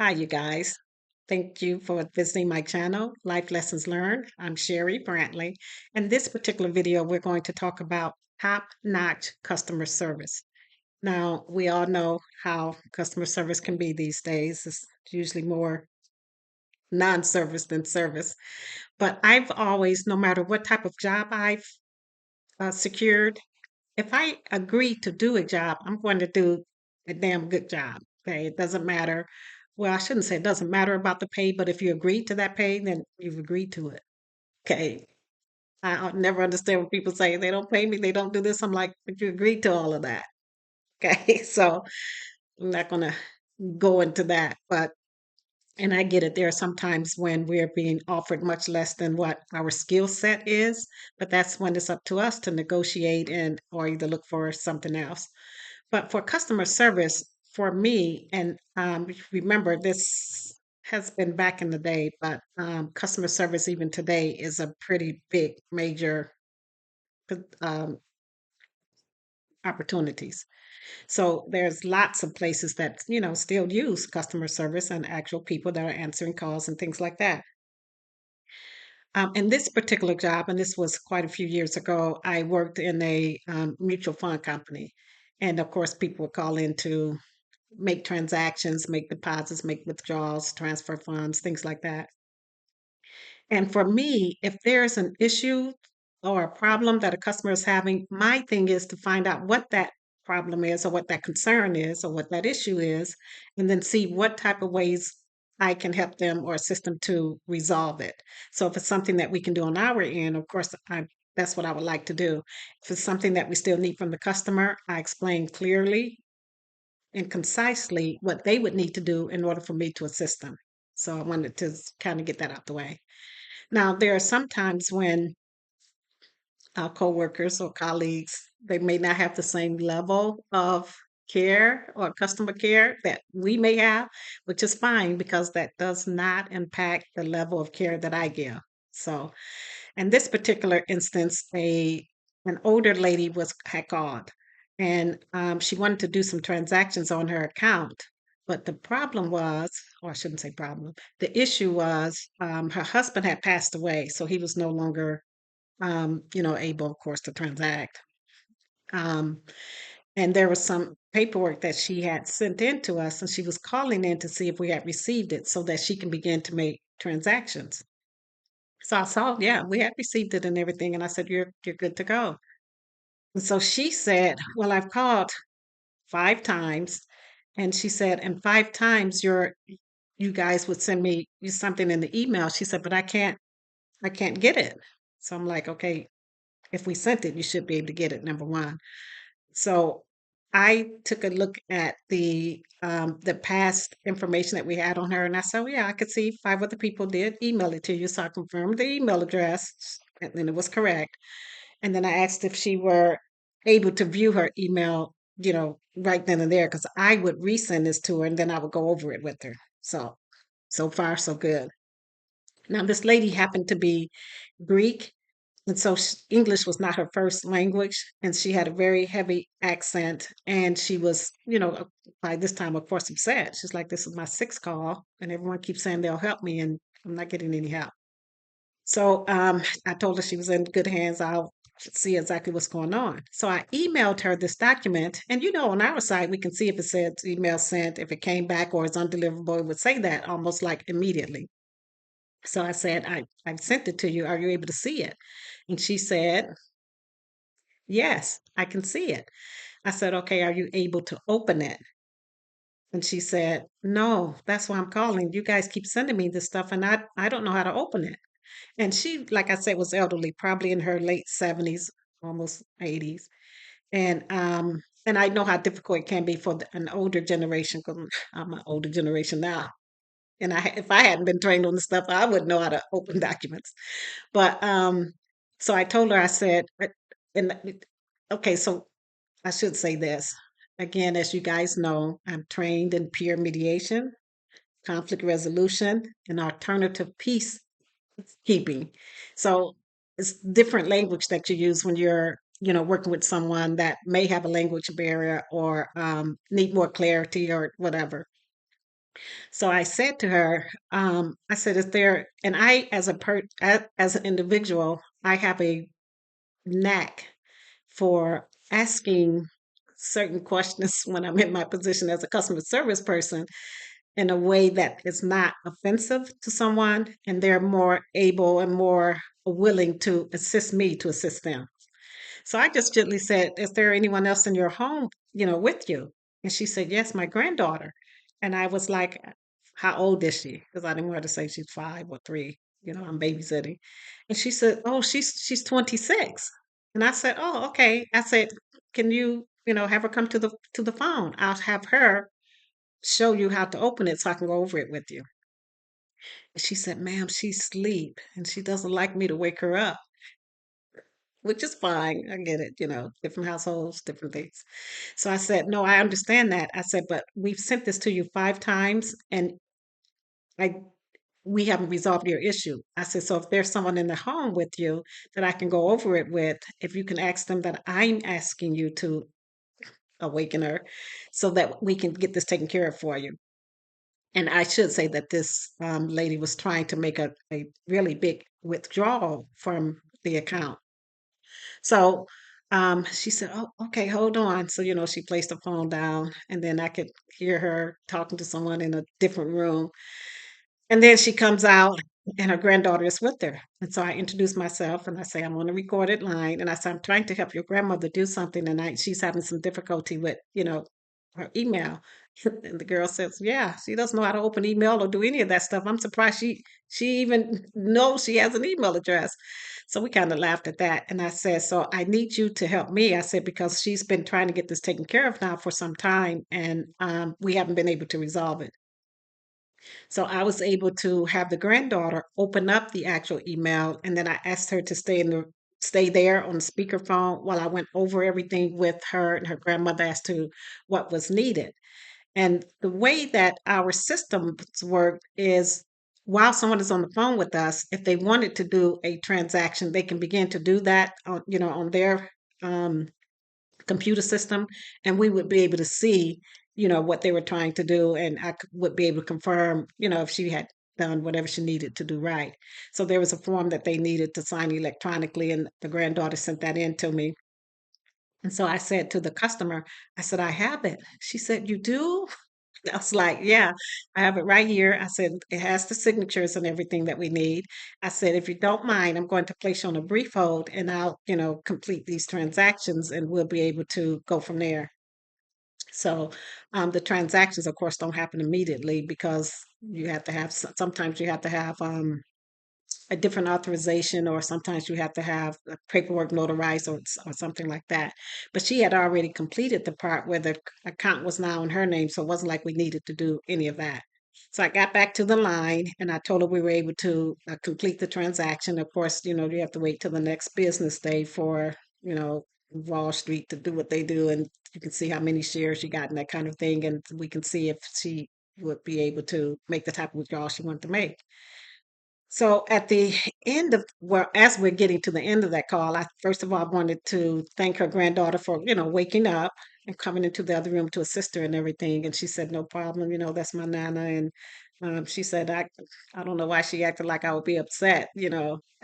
Hi, you guys. Thank you for visiting my channel, Life Lessons Learned. I'm Sherry Brantley. In this particular video, we're going to talk about top-notch customer service. Now, we all know how customer service can be these days. It's usually more non-service than service. But I've always, no matter what type of job I've secured, if I agree to do a job, I'm going to do a damn good job. Okay. It doesn't matter. Well, I shouldn't say it doesn't matter about the pay, but if you agree to that pay, then you've agreed to it. Okay. I never understand when people say they don't pay me, they don't do this. I'm like, but you agreed to all of that. Okay. So I'm not going to go into that. And I get it. There are sometimes when we're being offered much less than what our skill set is, but that's when it's up to us to negotiate and or either look for something else. But for customer service, for me, and remember, this has been back in the day, but customer service even today is a pretty big, major um, opportunities. So there's lots of places that, still use customer service and actual people that are answering calls and things like that. In this particular job, and this was quite a few years ago, I worked in a mutual fund company. And of course, people would call in to make transactions, make deposits, make withdrawals, transfer funds, things like that. And for me, if there's an issue or a problem that a customer is having, my thing is to find out what that problem is or what that concern is or what that issue is, and then see what type of ways I can help them or assist them to resolve it. So if it's something that we can do on our end, of course, that's what I would like to do. If it's something that we still need from the customer, I explain clearly and concisely what they would need to do in order for me to assist them. So I wanted to kind of get that out the way. Now, there are some times when our coworkers or colleagues, they may not have the same level of care or customer care that we may have, which is fine because that does not impact the level of care that I give. So, in this particular instance, a an older lady had called, and she wanted to do some transactions on her account. But the problem was, or I shouldn't say problem, the issue was her husband had passed away, so he was no longer, able, of course, to transact. Um, and there was some paperwork that she had sent in to us, and she was calling in to see if we had received it so that she can begin to make transactions. So I saw, yeah, we had received it and everything, and I said, "You're good to go." And so she said, "Well, I've called 5 times," and she said, "And 5 times you guys would send me something in the email." She said, "But I can't get it." So I'm like, "Okay, if we sent it, you should be able to get it, number 1." So I took a look at the past information that we had on her, and I said, "Oh, yeah, I could see 5 other people did email it to you." So I confirmed the email address, and then it was correct. And then I asked if she were able to view her email, right then and there, because I would resend this to her and then I would go over it with her. So, so far, so good. Now, this lady happened to be Greek, and so English was not her first language, and she had a very heavy accent. And she was, by this time, of course, upset. She's like, "This is my sixth call, and everyone keeps saying they'll help me, and I'm not getting any help." So I told her she was in good hands. I'll see exactly what's going on. So I emailed her this document. And on our side, we can see if it says email sent, if it came back or it's undeliverable, it would say that almost like immediately. So I said, I've sent it to you. Are you able to see it? And she said, "Yes, I can see it." I said, "Okay, are you able to open it?" And she said, "No, that's why I'm calling. You guys keep sending me this stuff and I don't know how to open it." And she, like I said, was elderly, probably in her late 70s, almost 80s. And I know how difficult it can be for an older generation, 'cause I'm an older generation now. And if I hadn't been trained on the stuff, I wouldn't know how to open documents. But so I told her, I said, and okay, so I should say this. Again, as you guys know, I'm trained in peer mediation, conflict resolution, and alternative peace keeping. So it's different language that you use when you're, working with someone that may have a language barrier or need more clarity or whatever. So I said to her, I said, is there, and I, as an individual, I have a knack for asking certain questions when I'm in my position as a customer service person in a way that is not offensive to someone, and they're more able and more willing to assist me to assist them. So I just gently said, "Is there anyone else in your home, with you?" And she said, "Yes, my granddaughter." And I was like, "How old is she?" Because I didn't want her to say she's 5 or 3. I'm babysitting. And she said, "Oh, she's 26." And I said, "Oh, okay." I said, "Can you, have her come to the phone? I'll have her show you how to open it so I can go over it with you." And she said, "Ma'am, she's asleep and she doesn't like me to wake her up." Which is fine. I get it, different households, different things. So I said, "No, I understand that." I said, "But we've sent this to you 5 times and I we haven't resolved your issue." I said, "So if there's someone in the home with you that I can go over it with, if you can ask them that I'm asking you to awaken her so that we can get this taken care of for you." And I should say that this lady was trying to make a really big withdrawal from the account. So she said, "Oh, okay, hold on." So, she placed the phone down, and then I could hear her talking to someone in a different room. And then she comes out, and her granddaughter is with her. And so I introduce myself and I say, "I'm on a recorded line." And I say, "I'm trying to help your grandmother do something, and she's having some difficulty with, her email." And the girl says, "Yeah, she doesn't know how to open email or do any of that stuff. I'm surprised she even knows she has an email address." So we kind of laughed at that. And I said, "So I need you to help me." I said, "Because she's been trying to get this taken care of now for some time, and we haven't been able to resolve it." So I was able to have the granddaughter open up the actual email, and then I asked her to stay there on the speakerphone while I went over everything with her and her grandmother as to what was needed. And the way that our systems work is while someone is on the phone with us, if they wanted to do a transaction, they can begin to do that on their um, computer system, and we would be able to see, what they were trying to do, and would be able to confirm, if she had done whatever she needed to do right. So there was a form that they needed to sign electronically, and the granddaughter sent that in to me. And so I said to the customer, I said, "I have it." She said, "You do?" I was like, "Yeah, I have it right here." I said, "It has the signatures and everything that we need." I said, "If you don't mind, I'm going to place you on a brief hold and I'll, complete these transactions and we'll be able to go from there." So the transactions, of course, don't happen immediately because you have to have, sometimes you have to have a different authorization, or sometimes you have to have paperwork notarized or something like that. But she had already completed the part where the account was now in her name, so it wasn't like we needed to do any of that. So I got back to the line and I told her we were able to complete the transaction. Of course, you have to wait till the next business day for, Wall Street to do what they do. And you can see how many shares she got and that kind of thing. And we can see if she would be able to make the type of withdrawal she wanted to make. So at the end of well, as we're getting to the end of that call, I first of all wanted to thank her granddaughter for, waking up and coming into the other room to assist her and everything. And she said, "No problem, that's my nana." And she said, I don't know why she acted like I would be upset.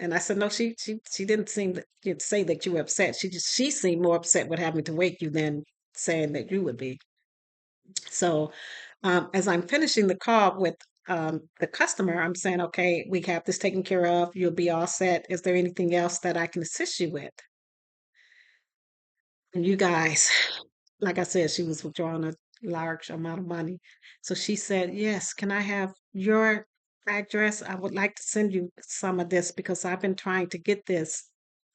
And I said, "No, she didn't seem to say that you were upset. She seemed more upset with having to wake you than saying that you would be." So as I'm finishing the call with the customer, I'm saying, "Okay, we have this taken care of. You'll be all set. Is there anything else that I can assist you with?" And you guys, like I said, she was withdrawing a large amount of money. So she said, "Yes, can I have your address? I would like to send you some of this because I've been trying to get this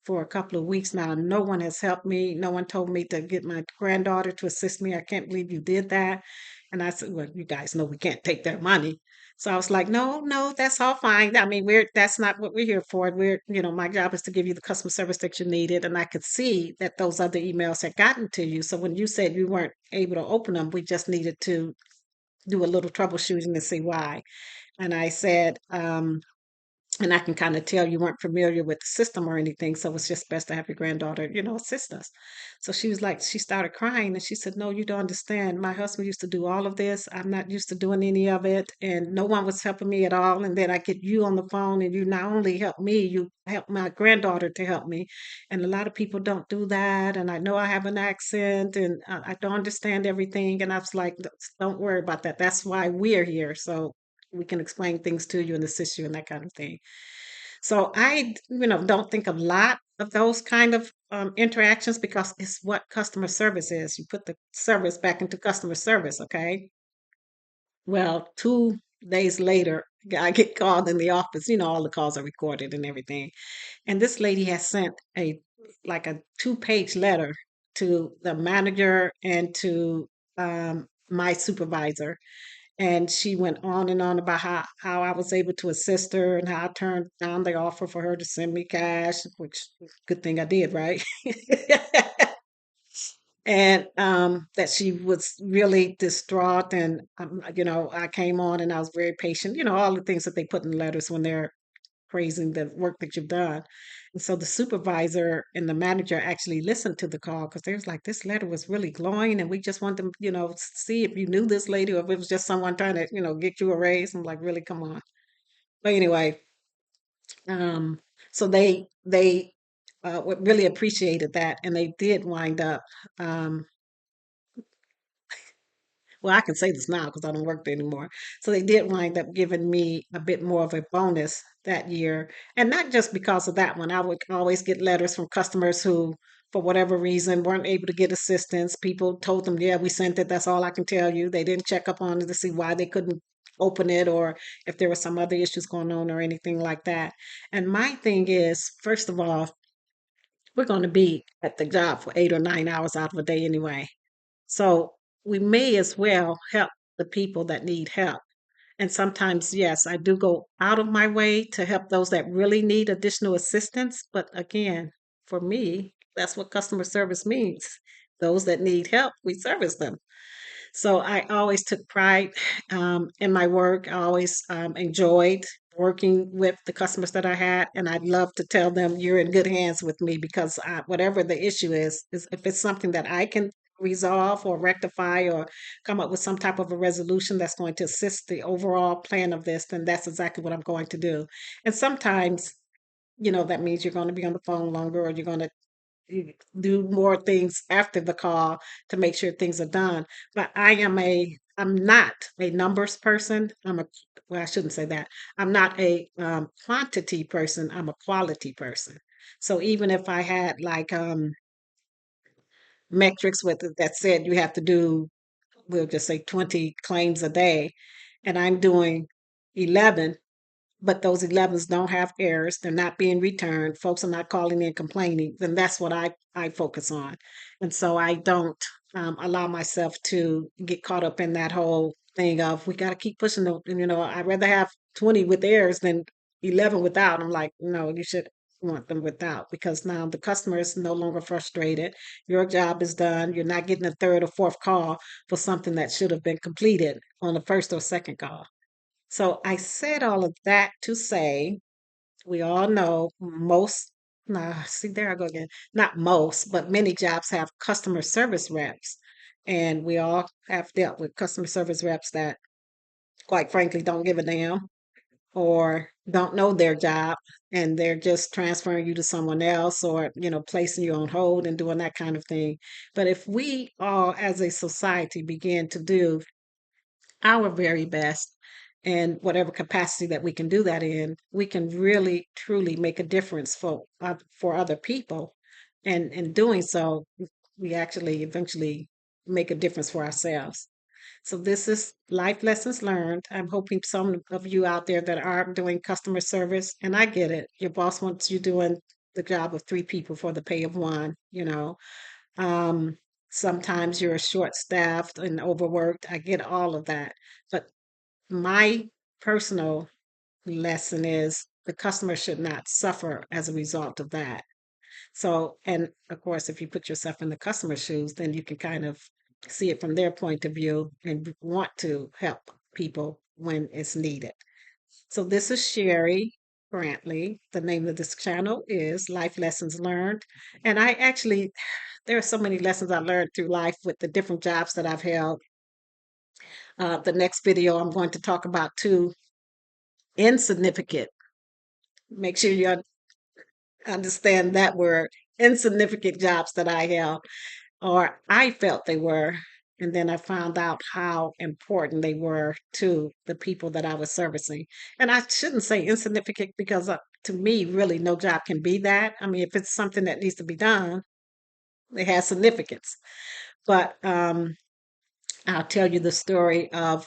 for a couple of weeks now. No one has helped me. No one told me to get my granddaughter to assist me. I can't believe you did that." And I said, "Well, you guys know we can't take their money." So I was like, "No, no, that's all fine. I mean, that's not what we're here for. My job is to give you the customer service that you needed." And I could see that those other emails had gotten to you. So when you said you weren't able to open them, we just needed to do a little troubleshooting to see why. And I said, And I can kind of tell you weren't familiar with the system or anything, so it's just best to have your granddaughter, assist us. So she was like, she started crying and she said, "No, you don't understand. My husband used to do all of this. I'm not used to doing any of it, and no one was helping me at all. And then I get you on the phone, and you not only help me, you help my granddaughter to help me. And a lot of people don't do that. And I know I have an accent, and I don't understand everything." And I was like, "Don't worry about that. That's why we're here. So we can explain things to you and assist you and that kind of thing." So don't think a lot of those kind of interactions because it's what customer service is. You put the service back into customer service, okay? Well, 2 days later, I get called in the office. All the calls are recorded and everything. And this lady has sent a 2-page letter to the manager and to my supervisor, and she went on and on about how I was able to assist her and how I turned down the offer for her to send me cash, which good thing I did, right? And that she was really distraught. And, I came on and I was very patient, all the things that they put in letters when they're praising the work that you've done. And so the supervisor and the manager actually listened to the call because they was like, this letter was really glowing, and we just wanted to, see if you knew this lady or if it was just someone trying to, get you a raise. I'm like, really, come on. But anyway, um, so they really appreciated that, and they did wind up. Um, Well, I can say this now because I don't work there anymore. So they did wind up giving me a bit more of a bonus that year. And not just because of that one. I would always get letters from customers who, for whatever reason, weren't able to get assistance. People told them, yeah, we sent it. That's all I can tell you. They didn't check up on it to see why they couldn't open it or if there were some other issues going on or anything like that. And my thing is, first of all, we're going to be at the job for 8 or 9 hours out of a day anyway. So we may as well help the people that need help. And sometimes, yes, I do go out of my way to help those that really need additional assistance. But again, for me, that's what customer service means. Those that need help, we service them. So I always took pride in my work. I always enjoyed working with the customers that I had, and I'd love to tell them you're in good hands with me because whatever the issue is if it's something that I can resolve or rectify or come up with some type of a resolution that's going to assist the overall plan of this, then that's exactly what I'm going to do. And sometimes, that means you're going to be on the phone longer or you're going to you do more things after the call to make sure things are done. But I'm not a numbers person. Well, I shouldn't say that. I'm not a quantity person. I'm a quality person. So even if I had like metrics with it that said you have to do, we'll just say 20 claims a day, and I'm doing 11, but those 11s don't have errors, they're not being returned, folks are not calling in complaining, then that's what I focus on. And so I don't allow myself to get caught up in that whole thing of we got to keep pushing the, I'd rather have 20 with errors than 11 without. I'm like, no, you should want them without because now the customer is no longer frustrated. Your job is done. You're not getting a third or fourth call for something that should have been completed on the first or second call. So I said all of that to say we all know most, nah, see, there I go again. Not most, but many jobs have customer service reps. And we all have dealt with customer service reps that, quite frankly, don't give a damn or don't know their job and they're just transferring you to someone else or, placing you on hold and doing that kind of thing. But if we all as a society begin to do our very best in whatever capacity that we can do that in, we can really truly make a difference for other people. And in doing so, we actually eventually make a difference for ourselves. So this is life lessons learned. I'm hoping some of you out there that are doing customer service, and I get it. Your boss wants you doing the job of 3 people for the pay of one. Um, Sometimes you're short-staffed and overworked. I get all of that. But my personal lesson is the customer should not suffer as a result of that. So, and of course, if you put yourself in the customer's shoes, then you can kind of see it from their point of view and want to help people when it's needed. So, this is Sherry Brantley. The name of this channel is Life Lessons Learned. And there are so many lessons I learned through life with the different jobs that I've held. The next video, I'm going to talk about two insignificant. Make sure you understand that word, insignificant jobs that I held, or I felt they were. And then I found out how important they were to the people that I was servicing. And I shouldn't say insignificant because to me, really, no job can be that. I mean, if it's something that needs to be done, it has significance. But I'll tell you the story of,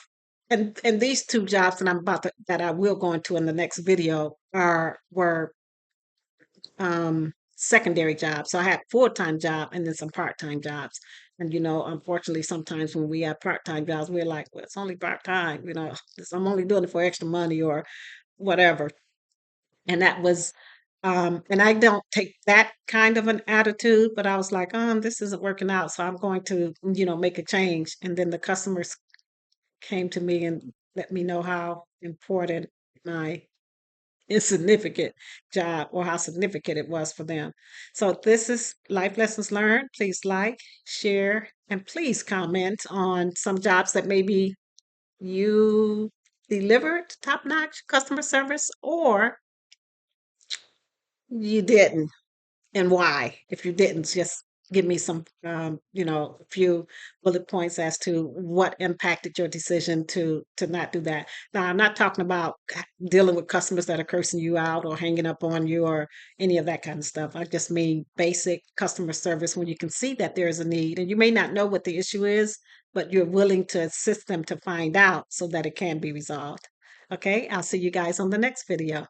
and these two jobs that I will go into in the next video were secondary jobs. So I had full-time job and then some part-time jobs. And unfortunately, sometimes when we have part-time jobs, we're like, well, it's only part-time, I'm only doing it for extra money or whatever. And that was and I don't take that kind of an attitude, but I was like, this isn't working out, so I'm going to, make a change. And then the customers came to me and let me know how important my insignificant job or how significant it was for them. So this is Life Lessons Learned. Please like, share, and please comment on some jobs that maybe you delivered top-notch customer service or you didn't, and why. If you didn't, just give me some, a few bullet points as to what impacted your decision to not do that. Now, I'm not talking about dealing with customers that are cursing you out or hanging up on you or any of that kind of stuff. I just mean basic customer service when you can see that there is a need and you may not know what the issue is, but you're willing to assist them to find out so that it can be resolved. Okay, I'll see you guys on the next video.